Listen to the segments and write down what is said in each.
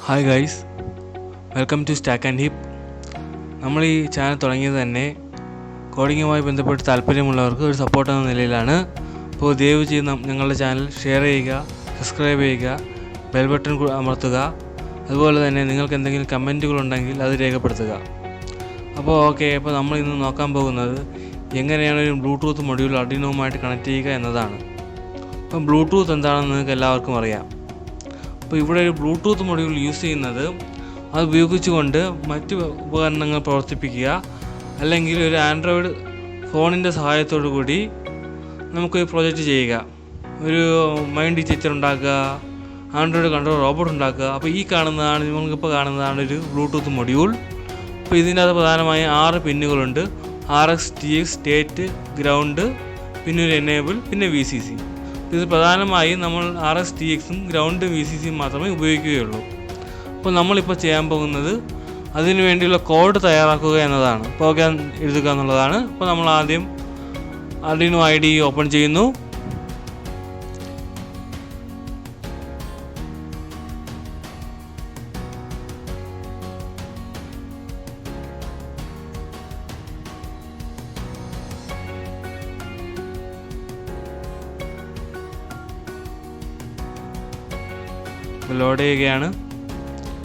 Hi guys, welcome to stack and hip. നമ്മൾ ഈ channel തുടങ്ങിയത് തന്നെ കോഡിങ്ങുമായി ബന്ധപ്പെട്ട് താല്പര്യമുള്ളവർക്ക് ഒരു സപ്പോർട്ട് എന്ന നിലയിലാണ്. അപ്പോൾ ദയവ് ചെയ്ത് ഞങ്ങളുടെ ചാനൽ ഷെയർ ചെയ്യുക, സബ്സ്ക്രൈബ് ചെയ്യുക, ബെൽ ബട്ടൺ അമർത്തുക. അതുപോലെ തന്നെ നിങ്ങൾക്ക് എന്തെങ്കിലും കമൻറ്റുകളുണ്ടെങ്കിൽ അത് രേഖപ്പെടുത്തുക. അപ്പോൾ നമ്മൾ ഇന്ന് നോക്കാൻ പോകുന്നത് എങ്ങനെയാണ് ഒരു ബ്ലൂടൂത്ത് മൊഡ്യൂൾ ആർഡിനോവുമായിട്ട് കണക്ട് ചെയ്യുക എന്നതാണ്. അപ്പം ബ്ലൂടൂത്ത് എന്താണെന്ന് നിങ്ങൾക്ക് എല്ലാവർക്കും അറിയാം. അപ്പോൾ ഇവിടെ ഒരു ബ്ലൂടൂത്ത് മൊഡ്യൂൾ യൂസ് ചെയ്യുന്നത് അത് ഉപയോഗിച്ചുകൊണ്ട് മറ്റ് ഉപകരണങ്ങൾ പ്രവർത്തിപ്പിക്കുക, അല്ലെങ്കിൽ ഒരു ആൻഡ്രോയിഡ് ഫോണിൻ്റെ സഹായത്തോടു കൂടി നമുക്കൊരു പ്രൊജക്റ്റ് ചെയ്യുക, ഒരു മൈൻഡ് ഡിറ്റക്ടർ ഉണ്ടാക്കുക, ആൻഡ്രോയിഡ് കൺട്രോൾ റോബോട്ട് ഉണ്ടാക്കുക. അപ്പോൾ നിങ്ങൾക്കിപ്പോൾ കാണുന്നതാണ് ഒരു ബ്ലൂടൂത്ത് മൊഡ്യൂൾ. അപ്പോൾ ഇതിൻ്റെ അത് പ്രധാനമായും 6 പിന്നുകളുണ്ട്. RX, TX, സ്റ്റേറ്റ്, ഗ്രൗണ്ട്, പിന്നെ ഒരു എനേബിൾ, പിന്നെ VCC. ഇത് പ്രധാനമായും നമ്മൾ RX, TXും ഗ്രൗണ്ടും VCCയും മാത്രമേ ഉപയോഗിക്കുകയുള്ളൂ. അപ്പോൾ നമ്മളിപ്പോൾ ചെയ്യാൻ പോകുന്നത് അതിനു വേണ്ടിയുള്ള കോഡ് തയ്യാറാക്കുക എന്നതാണ്. പ്രോഗ്രാം എഴുതുക എന്നുള്ളതാണ്. അപ്പോൾ നമ്മൾ ആദ്യം ആർഡിനോ IDE ഓപ്പൺ ചെയ്യുന്നു. ലോഡ് ചെയ്യുകയാണ്.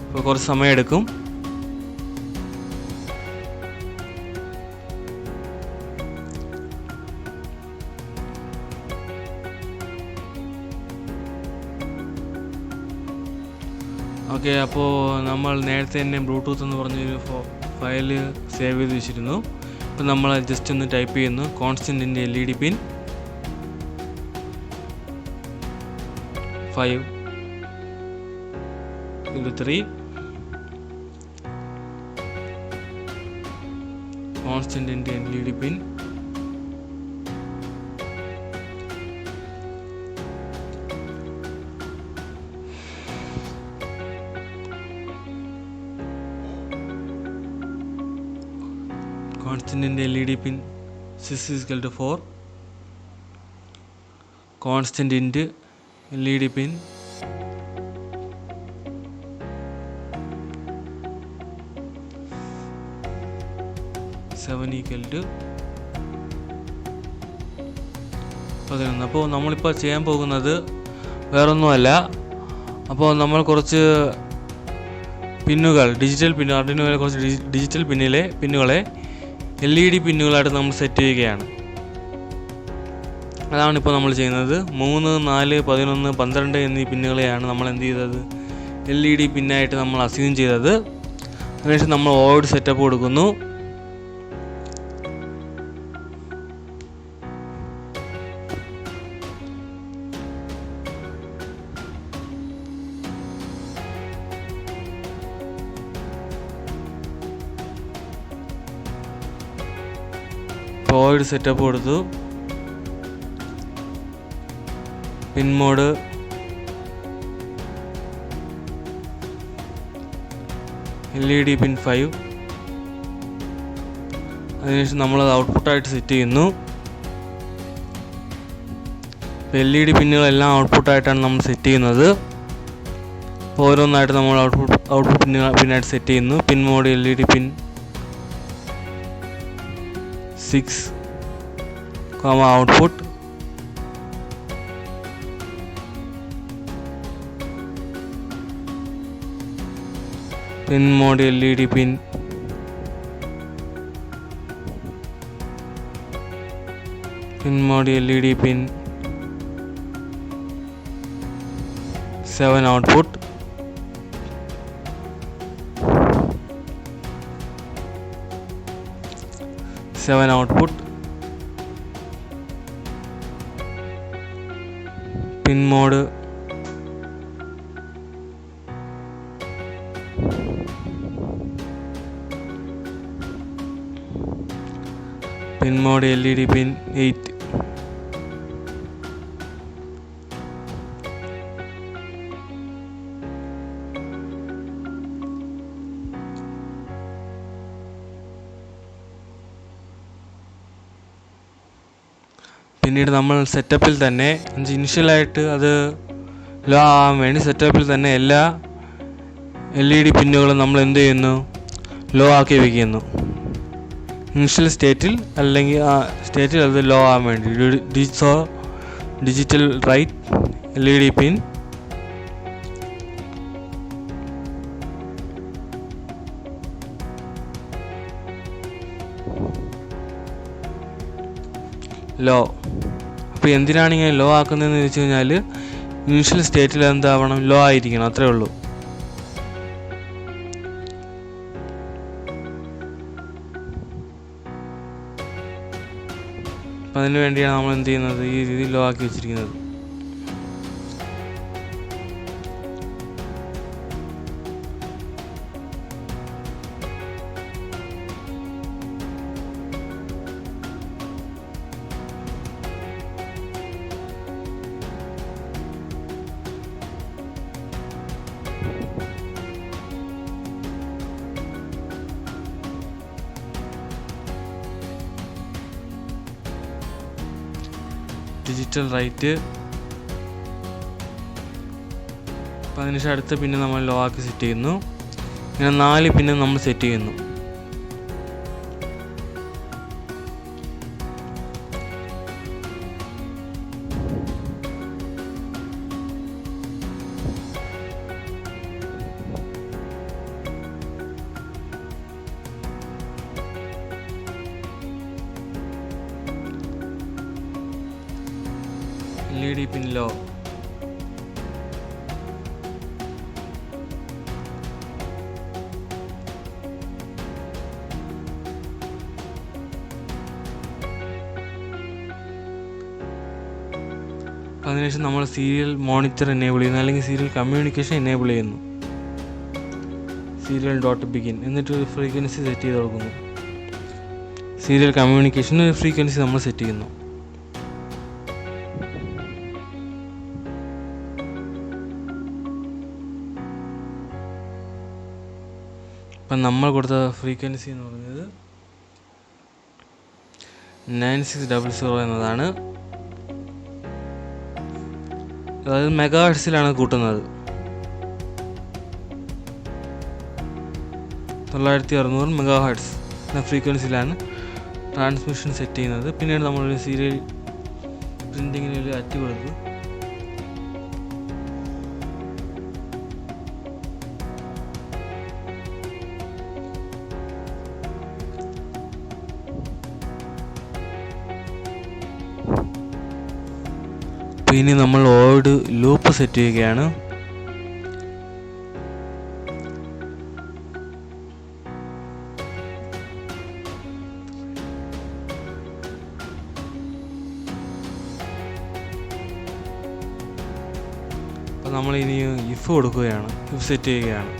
ഇപ്പോൾ കുറച്ച് സമയം എടുക്കും. അപ്പോൾ നമ്മൾ നേരത്തെ തന്നെ ബ്ലൂടൂത്ത് എന്ന് പറഞ്ഞൊരു ഫയല് സേവ് ചെയ്ത് വെച്ചിരുന്നു. അപ്പോൾ നമ്മൾ ജസ്റ്റ് ഒന്ന് ടൈപ്പ് ചെയ്യുന്നു കോൺസ്റ്റൻറ്റിൻ്റെ LED പിൻ 5 കോൺസ്റ്റൻറ്റിൻ്റെ LED പിൻ 6 = 4, കോൺസ്റ്റൻറ്റിൻ്റെ LED പിൻ 7 = 11. അപ്പോൾ നമ്മളിപ്പോൾ ചെയ്യാൻ പോകുന്നത് വേറൊന്നുമല്ല. അപ്പോൾ നമ്മൾ കുറച്ച് പിന്നുകൾ, ഡിജിറ്റൽ പിന്നു, ആർഡിനോയിലെ കുറച്ച് ഡിജിറ്റൽ പിന്നുകളെ LED പിന്നുകളായിട്ട് നമ്മൾ സെറ്റ് ചെയ്യുകയാണ്. അതാണിപ്പോൾ നമ്മൾ ചെയ്യുന്നത്. 3, 4, 11, 12 എന്നീ പിന്നുകളെയാണ് നമ്മൾ എന്ത് ചെയ്തത്, LED പിന്നായിട്ട് നമ്മൾ അസ്യൂം ചെയ്തത്. അതിനുശേഷം നമ്മൾ ഓയിഡ് സെറ്റപ്പ് കൊടുക്കുന്നു. ഓയിഡ് സെറ്റപ്പ് കൊടുത്തു. പിൻ മോഡ് LED പിൻ 5. അതിനുശേഷം നമ്മളത് ഔട്ട്പുട്ടായിട്ട് സെറ്റ് ചെയ്യുന്നു. LED പിന്നുകളെല്ലാം ഔട്ട്പുട്ടായിട്ടാണ് നമ്മൾ സെറ്റ് ചെയ്യുന്നത്. ഓരോന്നായിട്ട് നമ്മൾ ഔട്ട്പുട്ട് പിന്നായിട്ട് സെറ്റ് ചെയ്യുന്നു. പിൻ മോഡ് LED പിൻ 6, ഔട്ട്പുട്ട്. പിൻ മോഡ് LED പിൻ 7, ഔട്ട്പുട്ട്. പിൻ മോഡ് LED പിൻ 8. പിന്നീട് നമ്മൾ സെറ്റപ്പിൽ തന്നെ ഇനിഷ്യലായിട്ട് അത് ലോ ആവാൻ വേണ്ടി സെറ്റപ്പിൽ തന്നെ എല്ലാ LED പിന്നുകൾ നമ്മൾ എന്ത് ചെയ്യുന്നു, ലോ ആക്കി വയ്ക്കുന്നു. ഇനിഷ്യൽ സ്റ്റേറ്റിൽ അല്ലെങ്കിൽ ആ സ്റ്റേറ്റിൽ അത് ലോ ആകാൻ വേണ്ടി ഡിജിറ്റൽ റൈറ്റ് LED പിൻ ലോ. അപ്പോൾ എന്തിനാണ് ഇങ്ങനെ ലോ ആക്കുന്നതെന്ന് ചോദിച്ചു കഴിഞ്ഞാൽ ഇനിഷ്യൽ സ്റ്റേറ്റിൽ എന്താവണം, ലോ ആയിരിക്കണം, അത്രേ ഉള്ളൂ. അപ്പം അതിന് വേണ്ടിയാണ് നമ്മൾ എന്ത് ചെയ്യുന്നത്, ഈ രീതിയിൽ ലോ ആക്കി വെച്ചിരിക്കുന്നത്. Digital right. അപ്പം അതിനുശേഷം അടുത്ത പിന്നെ നമ്മൾ ലോ ആക്കി സെറ്റ് ചെയ്യുന്നു. ഇങ്ങനെ 4 പിന്നെ നമ്മൾ സെറ്റ് ചെയ്യുന്നു. LED പിൻ ലോ. അതിനുശേഷം നമ്മൾ സീരിയൽ മോണിറ്റർ എനേബിൾ ചെയ്യുന്നു, അല്ലെങ്കിൽ സീരിയൽ കമ്മ്യൂണിക്കേഷൻ എനേബിൾ ചെയ്യുന്നു. സീരിയൽ ഡോട്ട് ബിഗിൻ എന്നിട്ട് ഒരു ഫ്രീക്വൻസി സെറ്റ് ചെയ്ത് കൊടുക്കുന്നു. സീരിയൽ കമ്മ്യൂണിക്കേഷൻ ഒരു ഫ്രീക്വൻസി നമ്മൾ സെറ്റ് ചെയ്യുന്നു. അപ്പം നമ്മൾ കൊടുത്ത ഫ്രീക്വൻസി എന്ന് പറയുന്നത് 9600 എന്നതാണ്. അതായത് മെഗാ ഹെർട്സിലാണ് കൂട്ടുന്നത്. 9600 മെഗാ ഹെർട്സ് എന്ന ഫ്രീക്വൻസിയിലാണ് ട്രാൻസ്മിഷൻ സെറ്റ് ചെയ്യുന്നത്. പിന്നീട് നമ്മളൊരു സീരിയൽ പ്രിൻറ്റിങ്ങിന് ഒരു അറ്റ് കൊടുത്തു. ഇനി നമ്മൾ ഓട് ലൂപ്പ് സെറ്റ് ചെയ്യുകയാണ്. അപ്പോൾ നമ്മൾ ഇനി ഇഫ് കൊടുക്കുകയാണ്, ഇഫ് സെറ്റ് ചെയ്യുകയാണ്.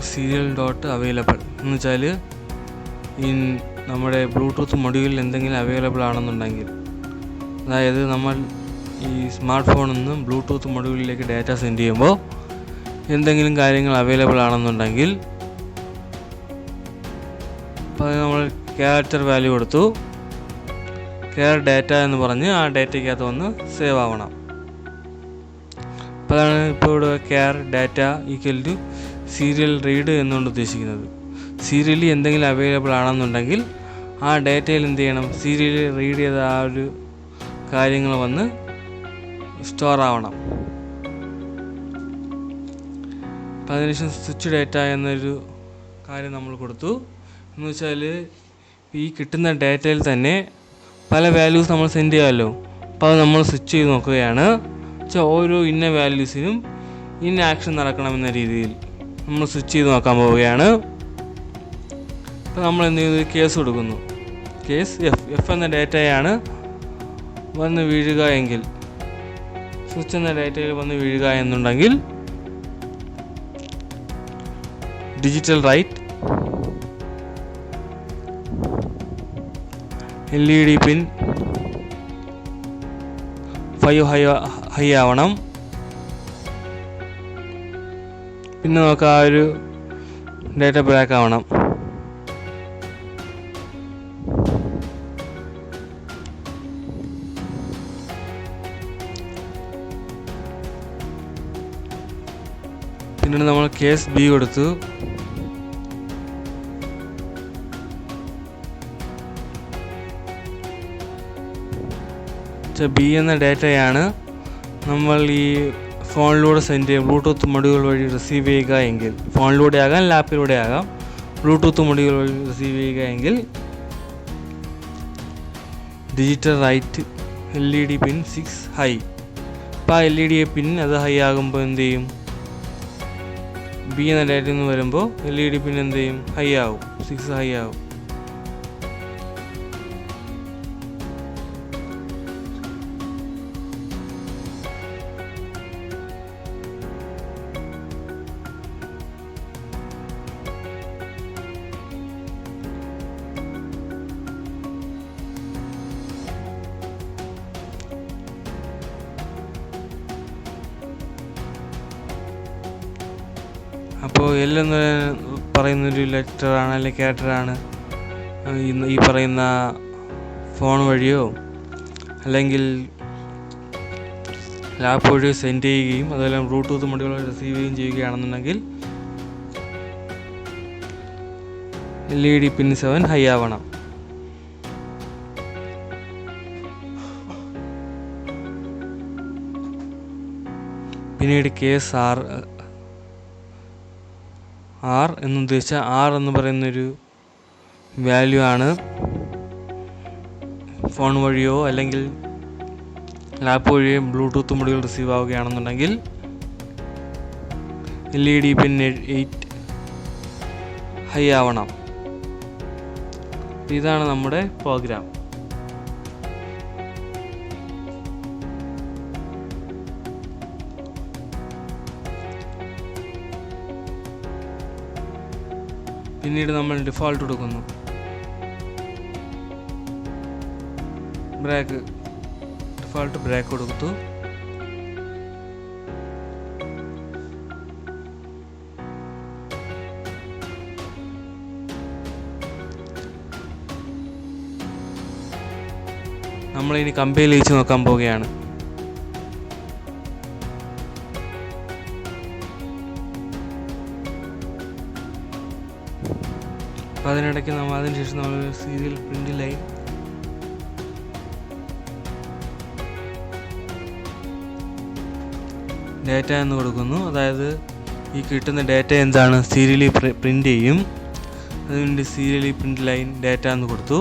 സീരിയൽ ഡോട്ട് അവൈലബിൾ എന്ന് വെച്ചാൽ ഈ നമ്മുടെ ബ്ലൂടൂത്ത് മൊഡ്യൂളിൽ എന്തെങ്കിലും അവൈലബിൾ ആണെന്നുണ്ടെങ്കിൽ, അതായത് നമ്മൾ ഈ സ്മാർട്ട് ഫോണിൽ നിന്ന് ബ്ലൂടൂത്ത് മൊഡ്യൂളിലേക്ക് ഡാറ്റ സെൻഡ് ചെയ്യുമ്പോൾ എന്തെങ്കിലും കാര്യങ്ങൾ അവൈലബിൾ ആണെന്നുണ്ടെങ്കിൽ, അപ്പോൾ അത് നമ്മൾ ക്യാരക്ടർ വാല്യൂ കൊടുത്തു, കെയർ ഡാറ്റ എന്ന് പറഞ്ഞ് ആ ഡാറ്റയ്ക്കകത്ത് വന്ന് സേവ് ആവണം. അപ്പോൾ അതാണ് ഇപ്പോൾ ഇവിടെ care data equal to serial read എന്നുകൊണ്ട് ഉദ്ദേശിക്കുന്നത്. സീരിയലി എന്തെങ്കിലും അവൈലബിൾ ആണെന്നുണ്ടെങ്കിൽ ആ ഡാറ്റയിൽ എന്ത് ചെയ്യണം, സീരിയലി റീഡ് ചെയ്ത ആ ഒരു കാര്യങ്ങൾ വന്ന് സ്റ്റോർ ആവണം. അപ്പോൾ അതിനുശേഷം സ്വിച്ച് ഡാറ്റ എന്നൊരു കാര്യം നമ്മൾ കൊടുത്തു. എന്ന് വെച്ചാൽ ഈ കിട്ടുന്ന ഡാറ്റയിൽ തന്നെ പല വാല്യൂസ് നമ്മൾ സെൻഡ് ചെയ്യാമല്ലോ. അപ്പോൾ അത് നമ്മൾ സ്വിച്ച് ചെയ്ത് നോക്കുകയാണ്. വെച്ചാൽ ഓരോ ഇന്ന വാല്യൂസിനും ഇന്ന ആക്ഷൻ നടക്കണമെന്ന രീതിയിൽ നമ്മൾ സ്വിച്ച് ചെയ്ത് നോക്കാൻ പോവുകയാണ്. അപ്പോൾ നമ്മൾ എന്ത് ചെയ്യുന്നത്, കേസ് കൊടുക്കുന്നു. കേസ് എഫ് എന്ന ഡേറ്റയാണ് വന്ന് വീഴുക എങ്കിൽ, സ്വിച്ച് എന്ന ഡേറ്റയിൽ വന്ന് വീഴുക എന്നുണ്ടെങ്കിൽ ഡിജിറ്റൽ റൈറ്റ് LED പിൻ 5 ഹൈ ആവണം. പിന്നെ നമുക്ക് ആ ഒരു ഡേറ്റ ബ്ലാക്ക് ആവണം. പിന്നീട് നമ്മൾ കേസ് ബി കൊടുത്തു. ബി എന്ന ഡേറ്റയാണ് നമ്മൾ ഈ ഫോണിലൂടെ സെൻഡ് ചെയ്യും, ബ്ലൂടൂത്ത് മൊഡ്യൂൾ വഴി റിസീവ് ചെയ്യുക എങ്കിൽ, ഫോണിലൂടെ ആകാം ലാപ്പിലൂടെ ആകാം, ബ്ലൂടൂത്ത് മൊഡ്യൂൾ വഴി റിസീവ് ചെയ്യുക എങ്കിൽ ഡിജിറ്റൽ റൈറ്റ് LED പിൻ 6 ഹൈ. അപ്പോൾ ആ LED പിൻ അത് ഹൈ ആകുമ്പോൾ എന്ത് ചെയ്യും, ബി എന്ന ഡേറ്റയിൽ നിന്ന് വരുമ്പോൾ LED പിൻ എന്ത് ചെയ്യും, ഹൈ ആവും, 6 ഹൈ ആവും. അപ്പോൾ L എന്ന് പറയുന്നൊരു ലെറ്ററാണ് അല്ലെങ്കിൽ ക്യാരക്ടറാണ് ഈ പറയുന്ന ഫോൺ വഴിയോ അല്ലെങ്കിൽ ലാപ്പ് വഴിയോ സെൻഡ് ചെയ്യുകയും അതുപോലെ ബ്ലൂടൂത്ത് മൊഡ്യൂൾ വഴി റിസീവ് ചെയ്യുകയും ചെയ്യുകയാണെന്നുണ്ടെങ്കിൽ LED പിൻ 7 ഹൈ ആവണം. പിന്നീട് കേസ് ആർ എന്നുദ്ദേശിച്ച ആർ എന്ന് പറയുന്നൊരു വാല്യൂ ആണ് ഫോൺ വഴിയോ അല്ലെങ്കിൽ ലാപ്പ് വഴിയോ ബ്ലൂടൂത്ത് മൊഡ്യൂൾ റിസീവ് ആവുകയാണെന്നുണ്ടെങ്കിൽ LED പിൻ 8 ഹൈ ആവണം. ഇതാണ് നമ്മുടെ പ്രോഗ്രാം. പിന്നീട് നമ്മൾ ഡിഫോൾട്ട് കൊടുക്കുന്നു. ഡിഫോൾട്ട് ബ്രേക്ക് കൊടുത്തു. നമ്മളിനി കമ്പൈൽ ചെയ്ത് നോക്കാൻ പോവുകയാണ്. അപ്പോൾ അതിനിടയ്ക്ക് അതിനുശേഷം നമ്മൾ സീരിയൽ പ്രിൻ്റ് ലൈൻ ഡേറ്റ എന്ന് കൊടുക്കുന്നു. അതായത് ഈ കിട്ടുന്ന ഡേറ്റ എന്താണ്, സീരിയലി പ്രിൻ്റ് ചെയ്യും. അതുകൊണ്ട് സീരിയലി പ്രിൻ്റ് ലൈൻ ഡേറ്റ എന്ന് കൊടുത്തു.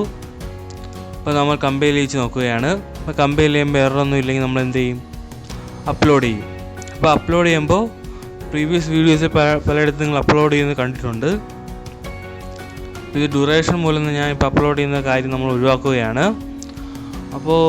അപ്പോൾ നമ്മൾ കമ്പൈൽ ചെയ്ത് നോക്കുകയാണ്. അപ്പോൾ കമ്പൈൽ ചെയ്യുമ്പോൾ എററൊന്നും ഇല്ലെങ്കിൽ നമ്മൾ എന്ത് ചെയ്യും, അപ്ലോഡ് ചെയ്യും. അപ്പോൾ അപ്ലോഡ് ചെയ്യുമ്പോൾ പ്രീവിയസ് വീഡിയോസിൽ പലയിടത്തും നിങ്ങൾ അപ്ലോഡ് ചെയ്യുന്നത് കണ്ടിട്ടുണ്ട്. ഇത് ഡ്യൂറേഷൻ മൂലം ഞാൻ ഇപ്പോൾ അപ്ലോഡ് ചെയ്യുന്ന കാര്യം നമ്മൾ ഒഴിവാക്കുകയാണ്. അപ്പോൾ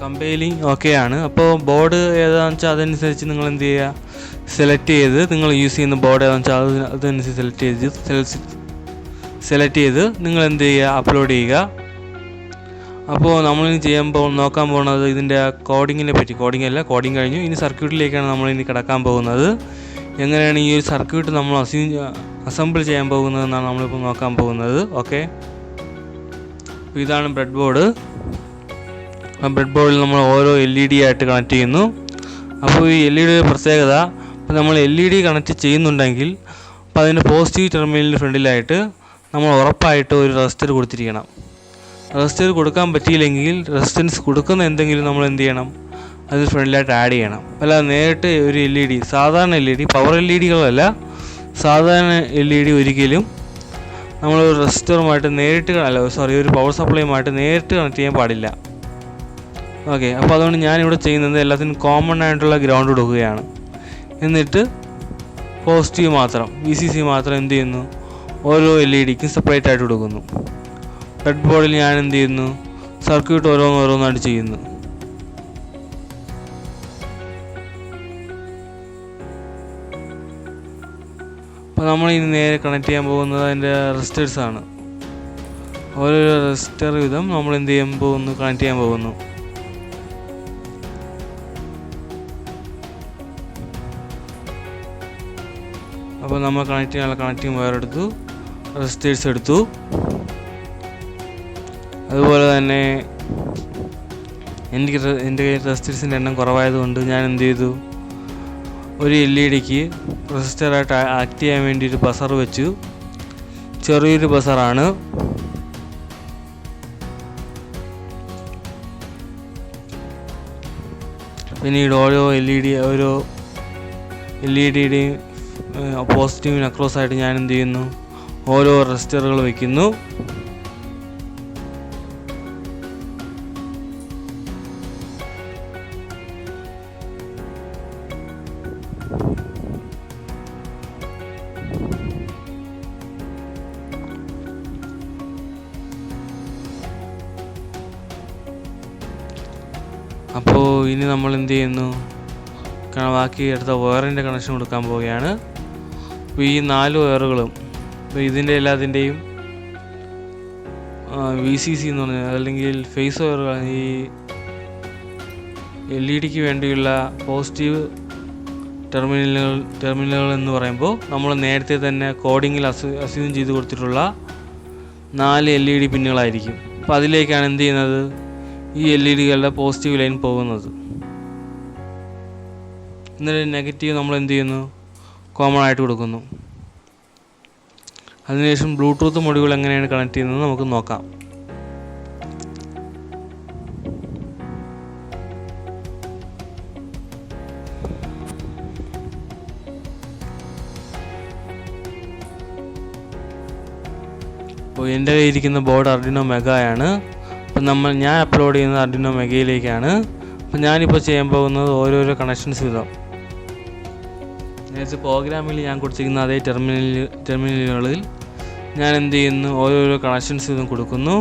കമ്പൈലിങ് ഓക്കെയാണ്. അപ്പോൾ ബോർഡ് ഏതാണെന്ന് വെച്ചാൽ അതനുസരിച്ച് നിങ്ങൾ എന്ത് ചെയ്യുക, സെലക്ട് ചെയ്ത് നിങ്ങൾ യൂസ് ചെയ്യുന്ന ബോർഡ് ഏതാണെന്ന് വെച്ചാൽ അതനുസരിച്ച് സെലക്ട് ചെയ്ത് നിങ്ങൾ എന്ത് ചെയ്യുക, അപ്ലോഡ് ചെയ്യുക. അപ്പോൾ നമ്മളിനി നോക്കാൻ പോകുന്നത് ഇതിൻ്റെ കോഡിങ്ങിനെ പറ്റി. കോഡിങ് കഴിഞ്ഞു. ഇനി സർക്യൂട്ടിലേക്കാണ് നമ്മളിനി കിടക്കാൻ പോകുന്നത്. എങ്ങനെയാണ് ഈ ഒരു സർക്യൂട്ട് നമ്മൾ അസംബിൾ ചെയ്യാൻ പോകുന്നതെന്നാണ് നമ്മളിപ്പോൾ നോക്കാൻ പോകുന്നത്. ഓക്കെ, അപ്പോൾ ഇതാണ് ബ്രെഡ് ബോർഡ്. ആ ബ്രെഡ് ബോർഡിൽ നമ്മൾ ഓരോ LED ആയിട്ട് കണക്ട് ചെയ്യുന്നു. അപ്പോൾ ഈ LED പ്രത്യേകത, ഇപ്പോൾ നമ്മൾ LED കണക്ട് ചെയ്യുന്നുണ്ടെങ്കിൽ അപ്പോൾ അതിൻ്റെ പോസിറ്റീവ് ടെർമിനലിന് ഫ്രണ്ടിലായിട്ട് നമ്മൾ ഉറപ്പായിട്ട് ഒരു റെസിസ്റ്റർ കൊടുത്തിരിക്കണം. റെസിസ്റ്റർ കൊടുക്കാൻ പറ്റിയില്ലെങ്കിൽ റെസിസ്റ്റൻസ് കൊടുക്കുന്ന എന്തെങ്കിലും നമ്മൾ എന്ത് ചെയ്യണം, അതിന് ഫ്രണ്ടിലായിട്ട് ആഡ് ചെയ്യണം. അല്ലാതെ നേരിട്ട് ഒരു സാധാരണ LED, പവർ LEDകളല്ല, സാധാരണ LED ഒരിക്കലും നമ്മളൊരു റെസിസ്റ്ററുമായിട്ട് ഒരു പവർ സപ്ലൈയുമായിട്ട് നേരിട്ട് കണക്ട് ചെയ്യാൻ പാടില്ല. ഓക്കെ, അപ്പോൾ അതുകൊണ്ട് ഞാനിവിടെ ചെയ്യുന്നത് എല്ലാത്തിനും കോമൺ ആയിട്ടുള്ള ഗ്രൗണ്ട് കൊടുക്കുകയാണ്. എന്നിട്ട് പോസിറ്റീവ് മാത്രം VCC മാത്രം എന്ത് ചെയ്യുന്നു, ഓരോ LED-ക്കും സെപ്പറേറ്റ് ആയിട്ട് കൊടുക്കുന്നു. റെഡ് ബോർഡിൽ ഞാൻ എന്ത് ചെയ്യുന്നു, സർക്യൂട്ട് ഓരോന്നായിട്ട് ചെയ്യുന്നു. അപ്പോൾ നമ്മൾ ഇനി നേരെ കണക്ട് ചെയ്യാൻ പോകുന്നത് അതിൻ്റെ റെസിസ്റ്റേഴ്സാണ്. ഓരോ റെസിസ്റ്റർ വിധം നമ്മൾ എന്ത് ചെയ്യാൻ പോകുന്നു, കണക്ട് ചെയ്യാൻ പോകുന്നു. അപ്പോൾ നമ്മൾ കണക്ട് ചെയ്യാനുള്ള കണക്റ്റിംഗ് വയർ എടുത്തു, റെസിസ്റ്റേഴ്സ് എടുത്തു. അതുപോലെ തന്നെ എൻ്റെ കയ്യിൽ റെസിസ്റ്റേഴ്സിൻ്റെ എണ്ണം കുറവായതുകൊണ്ട് ഞാൻ എന്ത് ചെയ്തു, ഒരു LED-ക്ക് റെസിസ്റ്ററായിട്ട് ആക്ട് ചെയ്യാൻ വേണ്ടി ഒരു ബസർ വെച്ചു. ചെറിയൊരു ബസറാണ്. പിന്നീട് ഓരോ LED-യുടെയും പോസിറ്റീവിന് അക്രോസ് ആയിട്ട് ഞാൻ എന്ത് ചെയ്യുന്നു, ഓരോ റെസിസ്റ്ററുകൾ വയ്ക്കുന്നു. അപ്പോൾ ഇനി നമ്മൾ എന്ത് ചെയ്യുന്നു, ബാക്കി എടുത്ത വയറിൻ്റെ കണക്ഷൻ കൊടുക്കാൻ പോവുകയാണ്. അപ്പോൾ ഈ 4 വയറുകളും ഇതിൻ്റെ എല്ലാത്തിൻ്റെയും VCC എന്ന് പറഞ്ഞാൽ അല്ലെങ്കിൽ ഫേസ് വയറുകൾ, ഈ LED-ക്ക് വേണ്ടിയുള്ള പോസിറ്റീവ് ടെർമിനലുകൾ എന്ന് പറയുമ്പോൾ നമ്മൾ നേരത്തെ തന്നെ കോഡിങ്ങിൽ അസ്യൂം ചെയ്ത് കൊടുത്തിട്ടുള്ള 4 LED പിന്നുകളായിരിക്കും. അപ്പോൾ അതിലേക്കാണ് എന്ത് ചെയ്യുന്നത്, ഈ LED-കളുടെ പോസിറ്റീവ് ലൈൻ പോകുന്നത്. എന്നിട്ട് നെഗറ്റീവ് നമ്മൾ എന്ത് ചെയ്യുന്നു, കോമൺ ആയിട്ട് കൊടുക്കുന്നു. അതിനുശേഷം ബ്ലൂടൂത്ത് മൊഡ്യൂൾ എങ്ങനെയാണ് കണക്ട് ചെയ്യുന്നത് നമുക്ക് നോക്കാം. അപ്പോൾ എൻ്റെ കയ്യിരിക്കുന്ന ബോർഡ് Arduino Mega ആണ്. അപ്പോൾ ഞാൻ അപ്ലോഡ് ചെയ്യുന്നത് Arduino Megaiലേക്കാണ്. അപ്പോൾ ഞാനിപ്പോൾ ചെയ്യാൻ പോകുന്നത് ഓരോരോ കണക്ഷൻസ് വിധം. നേരത്തെ പ്രോഗ്രാമിൽ ഞാൻ കൊടുത്തിരിക്കുന്ന അതേ ടെർമിനലുകളിൽ ഞാൻ എന്ത് ചെയ്യുന്നു, ഓരോരോ കണക്ഷൻസ് വിധം കൊടുക്കുന്നു.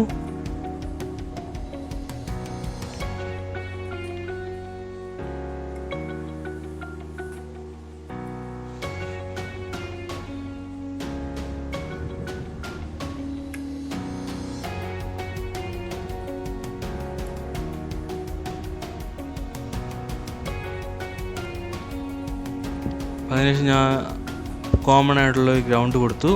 അതിനുശേഷം ഞാൻ കോമൺ ആയിട്ടുള്ള ഗ്രൗണ്ട് കൊടുത്തു.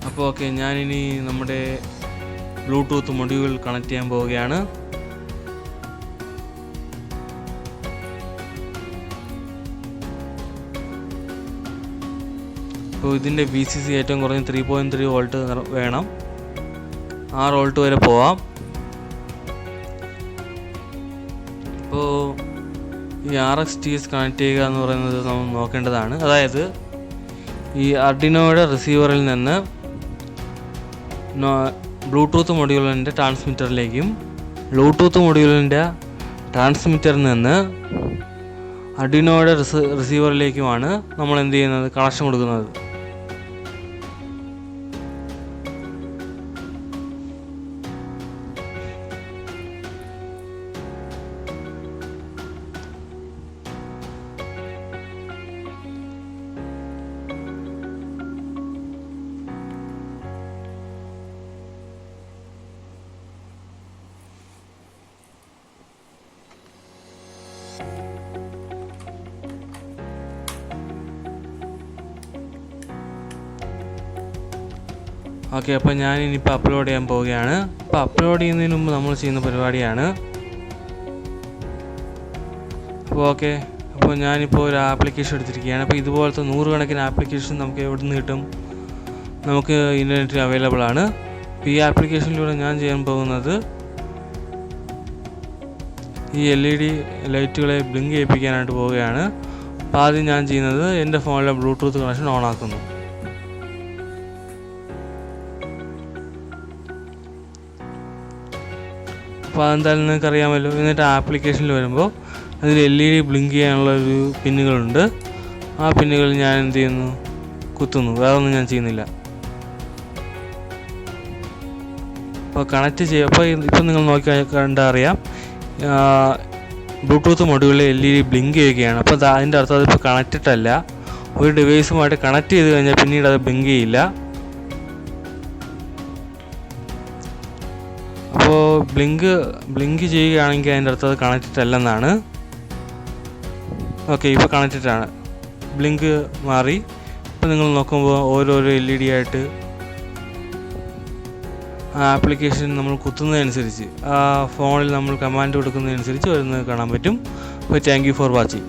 അപ്പോൾ ഓക്കെ, ഞാനിനി നമ്മുടെ ബ്ലൂടൂത്ത് മൊഡ്യൂൾ കണക്ട് ചെയ്യാൻ പോവുകയാണ്. അപ്പോൾ ഇതിൻ്റെ VCC ഏറ്റവും കുറഞ്ഞ 3.3 വോൾട്ട് വേണം. 6 വോൾട്ട് വരെ പോവാം. അപ്പോൾ ഈ RxTS കണക്ട് ചെയ്യുക എന്ന് പറയുന്നത് നമ്മൾ നോക്കേണ്ടതാണ്. അതായത് ഈ Arduinoയുടെ റിസീവറിൽ നിന്ന് ബ്ലൂടൂത്ത് മൊഡ്യൂളിൻ്റെ ട്രാൻസ്മിറ്ററിലേക്കും ബ്ലൂടൂത്ത് മൊഡ്യൂളിൻ്റെ ട്രാൻസ്മിറ്ററിൽ നിന്ന് Arduinoയുടെ റിസീവറിലേക്കുമാണ് നമ്മൾ എന്ത് ചെയ്യുന്നത്, കണക്ഷൻ കൊടുക്കുന്നത്. ഓക്കെ, അപ്പോൾ ഞാനിനിപ്പോൾ അപ്ലോഡ് ചെയ്യാൻ പോവുകയാണ്. അപ്പോൾ അപ്ലോഡ് ചെയ്യുന്നതിന് മുമ്പ് നമ്മൾ ചെയ്യുന്ന പരിപാടിയാണ്. അപ്പോൾ ഓക്കെ, അപ്പോൾ ഞാനിപ്പോൾ ഒരു ആപ്ലിക്കേഷൻ എടുത്തിരിക്കുകയാണ്. അപ്പോൾ ഇതുപോലത്തെ 100 കണക്കിന് ആപ്ലിക്കേഷൻ നമുക്ക് എവിടെ നിന്ന് കിട്ടും? നമുക്ക് ഇൻ്റർനെറ്റിൽ അവൈലബിൾ ആണ്. അപ്പോൾ ഈ ആപ്ലിക്കേഷനിലൂടെ ഞാൻ ചെയ്യാൻ പോകുന്നത് ഈ LED ലൈറ്റുകളെ ബ്ലിങ്ക് ചെയ്യിപ്പിക്കാനായിട്ട് പോവുകയാണ്. അപ്പോൾ ആദ്യം ഞാൻ ചെയ്യുന്നത് എൻ്റെ ഫോണിലെ ബ്ലൂടൂത്ത് കണക്ഷൻ ഓൺ ആക്കുന്നു. അപ്പോൾ അതെന്തായാലും നിങ്ങൾക്ക് അറിയാമല്ലോ. എന്നിട്ട് ആപ്ലിക്കേഷനിൽ വരുമ്പോൾ അതിൽ LED ബ്ലിങ്ക് ചെയ്യാനുള്ള ഒരു പിന്നുകളുണ്ട്. ആ പിന്നുകൾ ഞാൻ എന്ത് ചെയ്യുന്നു? കുത്തുന്നു. വേറെ ഒന്നും ഞാൻ ചെയ്യുന്നില്ല. അപ്പോൾ കണക്റ്റ് ചെയ്യുക. അപ്പോൾ ഇപ്പം നിങ്ങൾ നോക്കി കണ്ടാൽ അറിയാം, ബ്ലൂടൂത്ത് മൊഡ്യൂളിൽ LED ബ്ലിങ്ക് ചെയ്യുകയാണ്. അപ്പോൾ അതിൻ്റെ അർത്ഥം അതിപ്പോൾ കണക്റ്റഡ് അല്ല. ഒരു ഡിവൈസുമായിട്ട് കണക്ട് ചെയ്ത് കഴിഞ്ഞാൽ പിന്നീട് അത് ബ്ലിങ്ക് ചെയ്യില്ല. അപ്പോൾ ബ്ലിങ്ക് ചെയ്യുകയാണെങ്കിൽ അതിൻ്റെ അർത്ഥം അത് കണക്റ്റഡ് അല്ലെന്നാണ്. ഓക്കെ, ഇപ്പോൾ കണക്റ്റഡ് ആണ്. ബ്ലിങ്ക് മാറി. ഇപ്പോൾ നിങ്ങൾ നോക്കുമ്പോൾ ഓരോരോ LED ആയിട്ട് ആ ആപ്ലിക്കേഷൻ നമ്മൾ കുത്തുന്നതനുസരിച്ച്, ആ ഫോണിൽ നമ്മൾ കമാൻഡ് കൊടുക്കുന്നതനുസരിച്ച് വരുന്നത് കാണാൻ പറ്റും. അപ്പോൾ താങ്ക് യു ഫോർ വാച്ചിങ്.